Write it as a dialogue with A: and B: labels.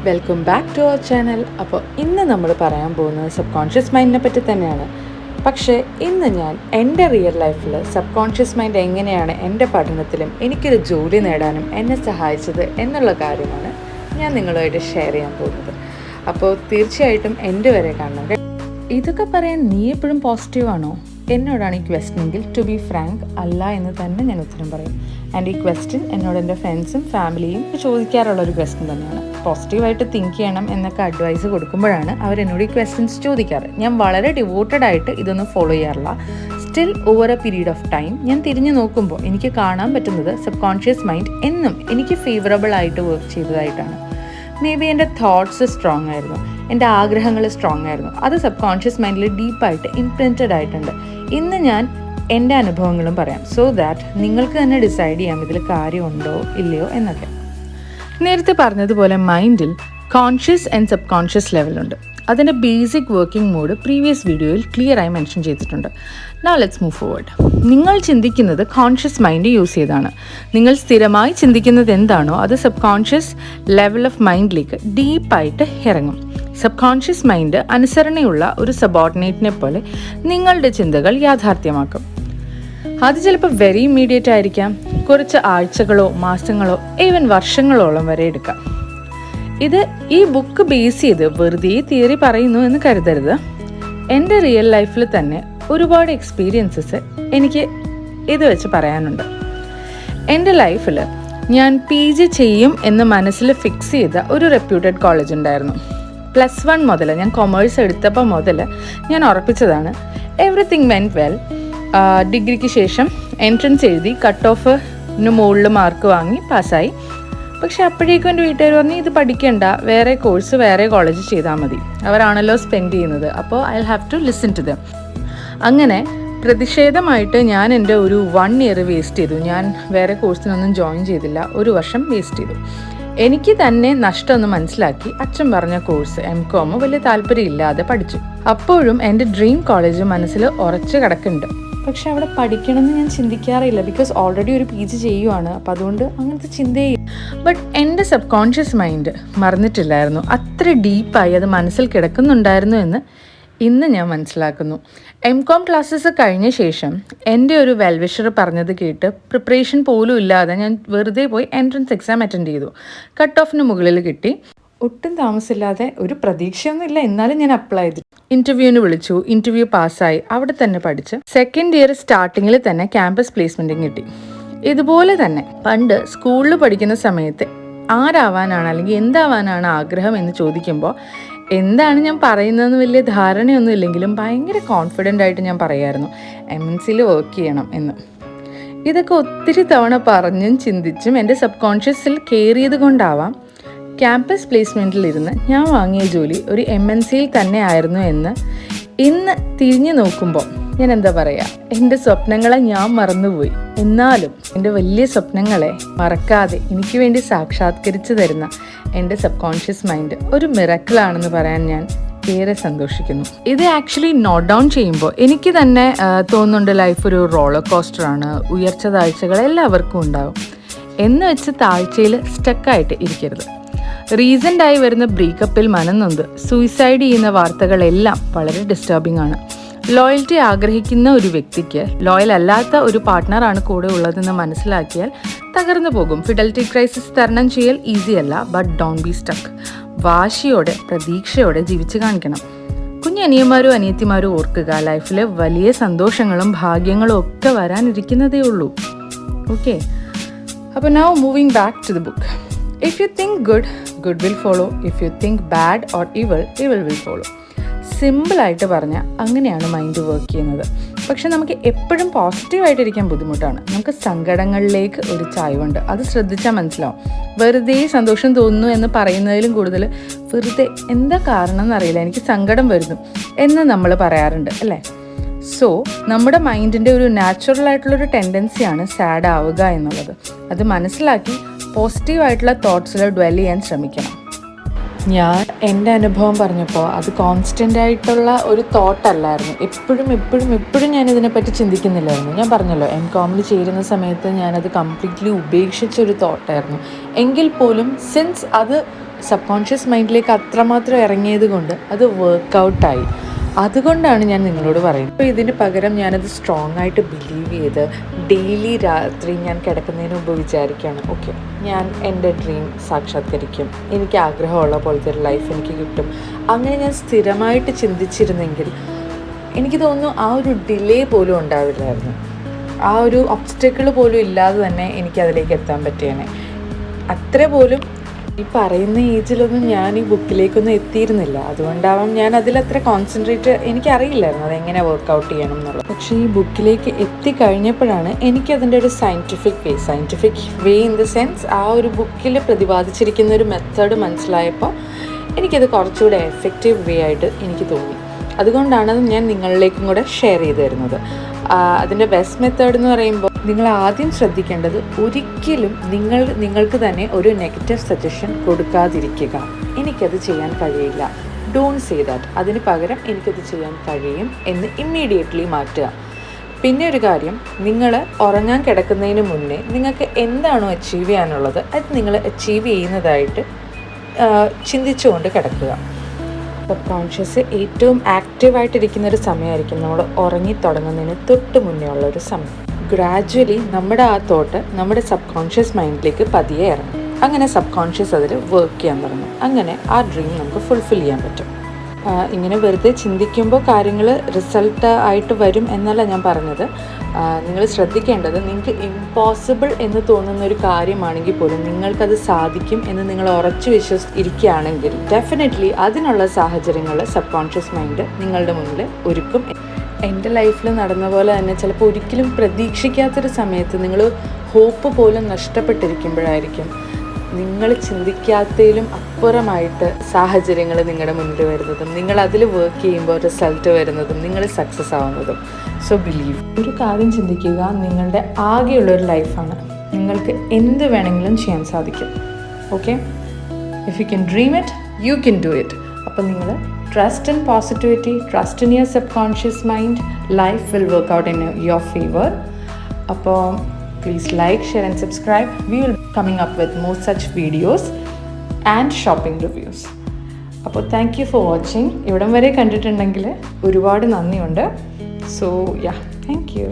A: Welcome back to our channel. അപ്പോൾ ഇന്ന് നമ്മൾ പറയാൻ പോകുന്നത് സബ് കോൺഷ്യസ് മൈൻഡിനെ പറ്റി തന്നെയാണ്. പക്ഷേ ഇന്ന് ഞാൻ എൻ്റെ റിയൽ ലൈഫിൽ സബ് കോൺഷ്യസ് മൈൻഡ് എങ്ങനെയാണ് എൻ്റെ പഠനത്തിലും എനിക്കൊരു ജോലി നേടാനും എന്നെ സഹായിച്ചത് എന്നുള്ള കാര്യമാണ് ഞാൻ നിങ്ങളുമായിട്ട് ഷെയർ ചെയ്യാൻ പോകുന്നത്. അപ്പോൾ തീർച്ചയായിട്ടും എൻ്റെ വരെ കാണണം. ഇതൊക്കെ പറയാൻ നീ എപ്പോഴും പോസിറ്റീവാണോ എന്നോടാണ് ഈ ക്വസ്റ്റ്യൻ എങ്കിൽ ടു ബി ഫ്രാങ്ക് അല്ല എന്ന് തന്നെ ഞാൻ ഉത്തരം പറയും. ആൻഡ് ഈ ക്വസ്റ്റ്യൻ എന്നോട് എൻ്റെ ഫ്രണ്ട്സും ഫാമിലിയും ചോദിക്കാറുള്ളൊരു ക്വസ്റ്റ്യൻ തന്നെയാണ്. പോസിറ്റീവായിട്ട് തിങ്ക് ചെയ്യണം എന്നൊക്കെ അഡ്വൈസ് കൊടുക്കുമ്പോഴാണ് അവരെന്നോട് ഈ ക്വസ്റ്റ്യൻസ് ചോദിക്കാറ്. ഞാൻ വളരെ ഡിവോട്ടഡ് ആയിട്ട് ഇതൊന്നും ഫോളോ ചെയ്യാറില്ല. Still over A period of time ഞാൻ തിരിഞ്ഞു നോക്കുമ്പോൾ എനിക്ക് കാണാൻ പറ്റുന്നത് സബ് കോൺഷ്യസ് മൈൻഡ് എന്നും എനിക്ക് ഫേവറബിൾ ആയിട്ട് വർക്ക് ചെയ്തതായിട്ടാണ്. മേ ബി എൻ്റെ തോട്ട്സ് സ്ട്രോങ് ആയിരുന്നു, എൻ്റെ ആഗ്രഹങ്ങൾ സ്ട്രോങ് ആയിരുന്നു. അത് സബ് കോൺഷ്യസ് മൈൻഡിൽ ഡീപ്പായിട്ട് ഇംപ്രിൻറ്റഡ് ആയിട്ടുണ്ട്. ഇന്ന് ഞാൻ എൻ്റെ അനുഭവങ്ങളും പറയാം, സോ ദാറ്റ് നിങ്ങൾക്ക് തന്നെ ഡിസൈഡ് ചെയ്യാം ഇതിൽ കാര്യമുണ്ടോ ഇല്ലയോ എന്നൊക്കെ. നേരത്തെ പറഞ്ഞതുപോലെ മൈൻഡിൽ കോൺഷ്യസ് ആൻഡ് സബ് കോൺഷ്യസ് ലെവലുണ്ട്. അതിൻ്റെ ബേസിക് വർക്കിംഗ് മോഡ് പ്രീവിയസ് വീഡിയോയിൽ ക്ലിയറായി മെൻഷൻ ചെയ്തിട്ടുണ്ട്. Now let's move forward. നിങ്ങൾ ചിന്തിക്കുന്നത് കോൺഷ്യസ് മൈൻഡ് യൂസ് ചെയ്താണ്. നിങ്ങൾ സ്ഥിരമായി ചിന്തിക്കുന്നത് എന്താണോ അത് സബ് കോൺഷ്യസ് ലെവൽ ഓഫ് മൈൻഡിലേക്ക് ഡീപ്പായിട്ട് ഇറങ്ങും. സബ് കോൺഷ്യസ് മൈൻഡ് അനുസരണയുള്ള ഒരു സബോർഡിനേറ്റിനെ പോലെ നിങ്ങളുടെ ചിന്തകൾ യാഥാർത്ഥ്യമാക്കും. അത് ചിലപ്പോൾ വെരി ഇമ്മീഡിയറ്റ് ആയിരിക്കാം, കുറച്ച് ആഴ്ചകളോ മാസങ്ങളോ ഈവൻ വർഷങ്ങളോളം വരെ എടുക്കാം. ഇത് ഈ ബുക്ക് ബേസ് ചെയ്ത് വെറുതെ തിയറി പറയുന്നു എന്ന് കരുതരുത്. എൻ്റെ റിയൽ ലൈഫിൽ തന്നെ ഒരുപാട് എക്സ്പീരിയൻസസ് എനിക്ക് ഇത് വെച്ച് പറയാനുണ്ട്. എൻ്റെ ലൈഫിൽ ഞാൻ PG ചെയ്യും എന്ന് മനസ്സിൽ ഫിക്സ് ചെയ്ത ഒരു റെപ്യൂട്ടഡ് കോളേജ് ഉണ്ടായിരുന്നു. +1 മുതൽ, ഞാൻ കൊമേഴ്സ് എടുത്തപ്പോൾ മുതൽ ഞാൻ ഉറപ്പിച്ചതാണ് എവറിത്തിങ് വെൻറ്റ് വെൽ. ഡിഗ്രിക്ക് ശേഷം എൻട്രൻസ് എഴുതി കട്ട് ഓഫിന് മുകളിൽ മാർക്ക് വാങ്ങി പാസ്സായി. പക്ഷെ അപ്പോഴേക്കും എൻ്റെ വീട്ടുകാർ പറഞ്ഞു ഇത് പഠിക്കേണ്ട, വേറെ കോഴ്സ് വേറെ കോളേജ് ചെയ്താൽ മതി, അവരാണല്ലോ സ്പെൻഡ് ചെയ്യുന്നത്, അപ്പോൾ I have to listen to them. അങ്ങനെ പ്രതിഷേധമായിട്ട് ഞാൻ എൻ്റെ ഒരു 1 ഇയർ വേസ്റ്റ് ചെയ്തു. ഞാൻ വേറെ കോഴ്സിനൊന്നും ജോയിൻ ചെയ്തില്ല, 1 വർഷം വേസ്റ്റ് ചെയ്തു. എനിക്ക് തന്നെ നഷ്ടമൊന്ന് മനസ്സിലാക്കി അച്ഛൻ പറഞ്ഞ കോഴ്സ് MCOM വലിയ താല്പര്യമില്ലാതെ പഠിച്ചു. അപ്പോഴും എൻ്റെ ഡ്രീം കോളേജ് മനസ്സിൽ ഉറച്ചു കിടക്കുന്നുണ്ട്. പക്ഷെ അവിടെ പഠിക്കണമെന്ന് ഞാൻ ചിന്തിക്കാറില്ല, ബിക്കോസ് ഓൾറെഡി ഒരു PG ചെയ്യുവാണ്. അപ്പം അതുകൊണ്ട് അങ്ങനത്തെ ചിന്തയും. ബട്ട് എൻ്റെ സബ് കോൺഷ്യസ് മൈൻഡ് മറന്നിട്ടില്ലായിരുന്നു, അത്ര ഡീപ്പായി അത് മനസ്സിൽ കിടക്കുന്നുണ്ടായിരുന്നു എന്ന് ഇന്ന് ഞാൻ മനസ്സിലാക്കുന്നു. MCOM ക്ലാസ്സസ് കഴിഞ്ഞ ശേഷം എൻ്റെ ഒരു വെൽവിഷർ പറഞ്ഞത് കേട്ട് പ്രിപ്പറേഷൻ പോലും ഇല്ലാതെ ഞാൻ വെറുതെ പോയി എൻട്രൻസ് എക്സാം അറ്റൻഡ് ചെയ്തു. കട്ട് ഓഫിന് മുകളിൽ കിട്ടി. ഒട്ടും താമസമില്ലാതെ, ഒരു പ്രതീക്ഷയൊന്നുമില്ല, എന്നാലും ഞാൻ അപ്ലൈ ചെയ്തു. ഇൻ്റർവ്യൂവിന് വിളിച്ചു, ഇൻ്റർവ്യൂ പാസ്സായി, അവിടെ തന്നെ പഠിച്ച് 2nd ഇയർ സ്റ്റാർട്ടിങ്ങിൽ തന്നെ ക്യാമ്പസ് പ്ലേസ്മെൻറ്റും കിട്ടി. ഇതുപോലെ തന്നെ പണ്ട് സ്കൂളിൽ പഠിക്കുന്ന സമയത്ത് ആരാവാനാണ് അല്ലെങ്കിൽ എന്താവാനാണ് ആഗ്രഹം എന്ന് ചോദിക്കുമ്പോൾ എന്താണ് ഞാൻ പറയുന്നതെന്ന് വലിയ ധാരണയൊന്നും ഇല്ലെങ്കിലും ഭയങ്കര കോൺഫിഡൻ്റ് ആയിട്ട് ഞാൻ പറയായിരുന്നു MNCയിൽ വർക്ക് ചെയ്യണം എന്ന്. ഇതൊക്കെ ഒത്തിരി തവണ പറഞ്ഞും ചിന്തിച്ചും എൻ്റെ സബ് കോൺഷ്യസിൽ കയറിയത് കൊണ്ടാവാം ക്യാമ്പസ് പ്ലേസ്മെൻറ്റിലിരുന്ന് ഞാൻ വാങ്ങിയ ജോലി ഒരു MNCയിൽ തന്നെ ആയിരുന്നു എന്ന് ഇന്ന് തിരിഞ്ഞു നോക്കുമ്പോൾ ഞാൻ എന്താ പറയുക, എൻ്റെ സ്വപ്നങ്ങളെ ഞാൻ മറന്നുപോയി. എന്നാലും എൻ്റെ വലിയ സ്വപ്നങ്ങളെ മറക്കാതെ എനിക്ക് വേണ്ടി സാക്ഷാത്കരിച്ചു തരുന്ന എൻ്റെ സബ് കോൺഷ്യസ് മൈൻഡ് ഒരു മിറക്കിളാണെന്ന് പറയാൻ ഞാൻ ഏറെ സന്തോഷിക്കുന്നു. ഇത് ആക്ച്വലി നോട്ട് ഡൗൺ ചെയ്യുമ്പോൾ എനിക്ക് തന്നെ തോന്നുന്നുണ്ട് ലൈഫ് ഒരു റോളർ കോസ്റ്ററാണ്. ഉയർച്ച താഴ്ചകൾ എല്ലാവർക്കും ഉണ്ടാകും. എന്ന് വെച്ച് താഴ്ചയിൽ സ്റ്റക്കായിട്ട് ഇരിക്കരുത്. റീസെൻ്റായി വരുന്ന ബ്രേക്കപ്പിൽ മനംനൊന്ത് സൂയിസൈഡ് ചെയ്യുന്ന വാർത്തകളെല്ലാം വളരെ ഡിസ്റ്റർബിംഗ് ആണ്. ലോയൽറ്റി ആഗ്രഹിക്കുന്ന ഒരു വ്യക്തിക്ക് ലോയൽ അല്ലാത്ത ഒരു പാർട്ട്ണറാണ് കൂടെ ഉള്ളതെന്ന് മനസ്സിലാക്കിയാൽ തകർന്നു പോകും. ഫിഡലിറ്റി ക്രൈസിസ് തരണം ചെയ്യൽ ഈസി അല്ല, ബട്ട് ഡോണ്ട് ബി സ്റ്റക്ക്. വാശിയോടെ പ്രതീക്ഷയോടെ ജീവിച്ച് കാണിക്കണം. കുഞ്ഞനിയന്മാരും അനിയത്തിമാരും ഓർക്കുക, ലൈഫിൽ വലിയ സന്തോഷങ്ങളും ഭാഗ്യങ്ങളും ഒക്കെ വരാനിരിക്കുന്നതേ ഉള്ളൂ. ഓക്കെ, അപ്പോൾ now moving back to the book. If you think good, good will follow. If you think bad or evil, evil will follow. സിമ്പിളായിട്ട് പറഞ്ഞാൽ അങ്ങനെയാണ് മൈൻഡ് വർക്ക് ചെയ്യുന്നത്. പക്ഷെ നമുക്ക് എപ്പോഴും പോസിറ്റീവായിട്ടിരിക്കാൻ ബുദ്ധിമുട്ടാണ്. നമുക്ക് സങ്കടങ്ങളിലേക്ക് ഒരു ചായ്വുണ്ട്, അത് ശ്രദ്ധിച്ചാൽ മനസ്സിലാവും. വെറുതെ സന്തോഷം തോന്നുന്നു എന്ന് പറയുന്നതിലും കൂടുതൽ വെറുതെ എന്താ കാരണം എന്നറിയില്ല, എനിക്ക് സങ്കടം വരുന്നു എന്ന് നമ്മൾ പറയാറുണ്ട് അല്ലേ. സോ നമ്മുടെ മൈൻഡിൻ്റെ ഒരു നാച്ചുറൽ ആയിട്ടുള്ളൊരു ടെൻഡൻസിയാണ് സാഡ് ആവുക എന്നുള്ളത്. അത് മനസ്സിലാക്കി പോസിറ്റീവായിട്ടുള്ള തോട്ട്സിൽ ഡ്വെൽ ചെയ്യാൻ ശ്രമിക്കണം. ഞാൻ എൻ്റെ അനുഭവം പറഞ്ഞപ്പോൾ അത് കോൺസ്റ്റൻ്റ് ആയിട്ടുള്ള ഒരു തോട്ടല്ലായിരുന്നു. എപ്പോഴും ഞാനിതിനെപ്പറ്റി ചിന്തിക്കുന്നില്ലായിരുന്നു. ഞാൻ പറഞ്ഞല്ലോ MCOMൽ ചേരുന്ന സമയത്ത് ഞാനത് കംപ്ലീറ്റ്ലി ഉപേക്ഷിച്ചൊരു തോട്ടായിരുന്നു. എങ്കിൽ പോലും സിൻസ് അത് സബ് കോൺഷ്യസ് മൈൻഡിലേക്ക് അത്രമാത്രം ഇറങ്ങിയത് കൊണ്ട് അത് വർക്കൗട്ടായി. അതുകൊണ്ടാണ് ഞാൻ നിങ്ങളോട് പറയുന്നത്. അപ്പോൾ ഇതിന് പകരം ഞാനത് സ്ട്രോങ് ആയിട്ട് ബിലീവ് ചെയ്ത് ഡെയിലി രാത്രി ഞാൻ കിടക്കുന്നതിന് മുമ്പ് വിചാരിക്കുകയാണ്, ഓക്കെ, ഞാൻ എൻ്റെ ഡ്രീം സാക്ഷാത്കരിക്കും, എനിക്ക് ആഗ്രഹമുള്ള പോലത്തെ ഒരു ലൈഫ് എനിക്ക് കിട്ടും. അങ്ങനെ ഞാൻ സ്ഥിരമായിട്ട് ചിന്തിച്ചിരുന്നെങ്കിൽ എനിക്ക് തോന്നുന്നു ആ ഒരു ഡിലേ പോലും ഉണ്ടാവില്ലായിരുന്നു. ആ ഒരു ഒബ്സ്റ്റക്കിൾ പോലും ഇല്ലാതെ തന്നെ എനിക്കതിലേക്ക് എത്താൻ പറ്റിയേനെ. അത്ര പോലും ഈ പറയുന്ന ഏജിലൊന്നും ഞാൻ ഈ ബുക്കിലേക്കൊന്നും എത്തിയിരുന്നില്ല. അതുകൊണ്ടാവാം ഞാൻ അതിലത്ര കോൺസെൻട്രേറ്റ് എനിക്കറിയില്ലായിരുന്നു അതെങ്ങനെ വർക്കൗട്ട് ചെയ്യണം എന്നുള്ളത്. പക്ഷേ ഈ ബുക്കിലേക്ക് എത്തിക്കഴിഞ്ഞപ്പോഴാണ് എനിക്കതിൻ്റെ ഒരു scientific way in the sense ആ ഒരു ബുക്കിൽ പ്രതിപാദിച്ചിരിക്കുന്ന ഒരു മെത്തേഡ് മനസ്സിലായപ്പോൾ എനിക്കത് കുറച്ചുകൂടെ എഫക്റ്റീവ് വേ ആയിട്ട് എനിക്ക് തോന്നി. അതുകൊണ്ടാണ് ഞാൻ നിങ്ങളിലേക്കും കൂടെ ഷെയർ ചെയ്ത് തരുന്നത്. അതിൻ്റെ ബെസ്റ്റ് മെത്തേഡ് എന്ന് പറയുമ്പോൾ നിങ്ങൾ ആദ്യം ശ്രദ്ധിക്കേണ്ടത് ഒരിക്കലും നിങ്ങൾക്ക് തന്നെ ഒരു നെഗറ്റീവ് സജഷൻ കൊടുക്കാതിരിക്കുക. എനിക്കത് ചെയ്യാൻ കഴിയില്ല, ഡോണ്ട് സേ ദാറ്റ്. അതിന് പകരം എനിക്കത് ചെയ്യാൻ കഴിയും എന്ന് ഇമ്മീഡിയറ്റ്ലി മാറ്റുക. പിന്നെ ഒരു കാര്യം, നിങ്ങൾ ഉറങ്ങാൻ കിടക്കുന്നതിന് മുന്നേ നിങ്ങൾക്ക് എന്താണോ അച്ചീവ് ചെയ്യാനുള്ളത് അത് നിങ്ങൾ അച്ചീവ് ചെയ്യുന്നതായിട്ട് ചിന്തിച്ചുകൊണ്ട് കിടക്കുക. സബ് കോൺഷ്യസ് ഏറ്റവും ആക്റ്റീവായിട്ടിരിക്കുന്നൊരു സമയമായിരിക്കും നമ്മൾ ഉറങ്ങി തുടങ്ങുന്നതിന് തൊട്ട് മുന്നേ ഉള്ളൊരു സമയം. ഗ്രാജ്വലി നമ്മുടെ ആ തോട്ട് നമ്മുടെ സബ് കോൺഷ്യസ് മൈൻഡിലേക്ക് പതിയെ ഇറങ്ങും. അങ്ങനെ സബ് കോൺഷ്യസ് അതിൽ വർക്ക് ചെയ്യാൻ തുടങ്ങും. അങ്ങനെ ആ ഡ്രീം നമുക്ക് ഫുൾഫിൽ ചെയ്യാൻ പറ്റും. ഇങ്ങനെ വെറുതെ ചിന്തിക്കുമ്പോൾ കാര്യങ്ങൾ റിസൾട്ട് ആയിട്ട് വരും എന്നല്ല ഞാൻ പറഞ്ഞത്. നിങ്ങൾ ശ്രദ്ധിക്കേണ്ടത്, നിങ്ങൾക്ക് ഇമ്പോസിബിൾ എന്ന് തോന്നുന്ന ഒരു കാര്യമാണെങ്കിൽ പോലും നിങ്ങൾക്കത് സാധിക്കും എന്ന് നിങ്ങൾ ഉറച്ചു വിശ്വസിച്ചിരിക്കുകയാണെങ്കിൽ ഡെഫിനറ്റ്ലി അതിനുള്ള സാഹചര്യങ്ങൾ സബ് കോൺഷ്യസ് മൈൻഡ് നിങ്ങളുടെ മുന്നിൽ ഒരുക്കും. എൻ്റെ ലൈഫിൽ നടന്ന പോലെ തന്നെ ചിലപ്പോൾ ഒരിക്കലും പ്രതീക്ഷിക്കാത്തൊരു സമയത്ത് നിങ്ങൾ ഹോപ്പ് പോലും നഷ്ടപ്പെട്ടിരിക്കുമ്പോഴായിരിക്കും നിങ്ങൾ ചിന്തിക്കാത്തതിലും അപ്പുറമായിട്ട് സാഹചര്യങ്ങൾ നിങ്ങളുടെ മുന്നിൽ വരുന്നതും നിങ്ങൾ അതിൽ വർക്ക് ചെയ്യുമ്പോൾ റിസൾട്ട് വരുന്നതും നിങ്ങൾ സക്സസ് ആവുന്നതും. So believe. ഒരു കാര്യം ചിന്തിക്കുക, നിങ്ങളുടെ ആകെയുള്ളൊരു ലൈഫാണ്. നിങ്ങൾക്ക് എന്ത് വേണമെങ്കിലും ചെയ്യാൻ സാധിക്കും. Okay, if you can dream it you can do it. അപ്പോൾ നിങ്ങൾ trust in positivity, trust in your sub conscious mind. Life will work out in your favour. അപ്പോൾ please like, share and subscribe. We will be coming up with more such videos and shopping reviews. അപ്പോൾ thank you for watching. ഇവിടം വരെ കണ്ടിട്ടുണ്ടെങ്കിൽ ഒരുപാട് നന്ദിയുണ്ട്. So yeah, thank you.